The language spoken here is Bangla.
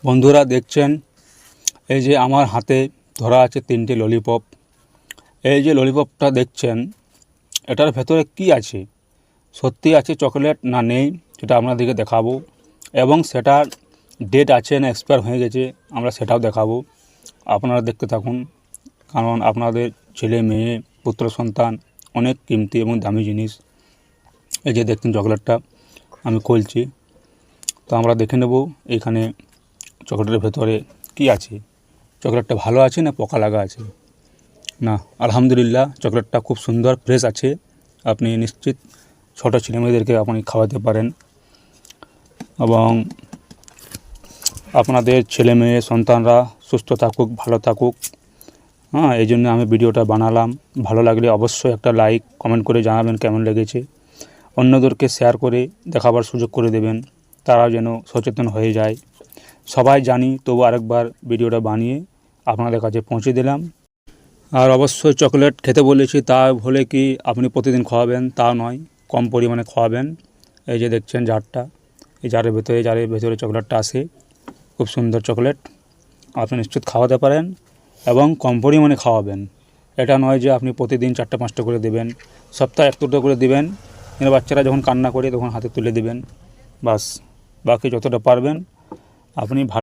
বন্ধুরা দেখছেন এই যে আমার হাতে ধরা আছে 3টে ললিপপ। এই যে ললিপপটা দেখছেন এটার ভেতরে কি আছে, সত্যি আছে চকলেট না নেই, সেটা আপনাদেরকে দেখাবো। এবং সেটার ডেট আছে না এক্সপায়ার হয়ে গেছে আমরা সেটাও দেখাবো। আপনারা দেখতে থাকুন, কারণ আপনাদের ছেলে মেয়ে পুত্র সন্তান অনেক কিমতি এবং দামি জিনিস। এই যে দেখছেন চকলেটটা আমি খুলছি, তো আমরা দেখে নেব এখানে চকলেটের ভেতরে কি আছে। চকলেটটা ভালো আছে না পোকা লাগা আছে? না, আলহামদুলিল্লাহ চকলেটটা খুব সুন্দর ফ্রেশ আছে। আপনি নিশ্চিত ছোটো ছেলেমেয়েদেরকে আপনি খাওয়াতে পারেন এবং আপনাদের ছেলে মেয়ে সন্তানরা সুস্থ থাকুক, ভালো থাকুক। এই জন্য আমি ভিডিওটা বানালাম। ভালো লাগলে অবশ্যই একটা লাইক কমেন্ট করে জানাবেন কেমন লেগেছে। অন্যদেরকে শেয়ার করে দেখাবার সুযোগ করে দেবেন, তারাও যেন সচেতন হয়ে যায়। সবাই জানি, তবু আরেকবার ভিডিওটা বানিয়ে আপনাদের কাছে পৌঁছে দিলাম। আর অবশ্যই চকলেট খেতে বলেছি, তা হলে কি আপনি প্রতিদিন খাওয়াবেন তা নয়, কম পরিমাণে খাওয়াবেন। এই যে দেখছেন জারটা, এই জারের ভেতরে চকলেটটা আসে, খুব সুন্দর চকলেট। আপনি নিশ্চিত খাওয়াতে পারেন এবং কম পরিমাণে খাওয়াবেন। এটা নয় যে আপনি প্রতিদিন 4টা-5টা করে দেবেন, সপ্তাহে 1-2টা করে দেবেন। বাচ্চারা যখন কান্না করে তখন হাতে তুলে দেবেন, বাস। বাকি যতটা পারবেন আপনি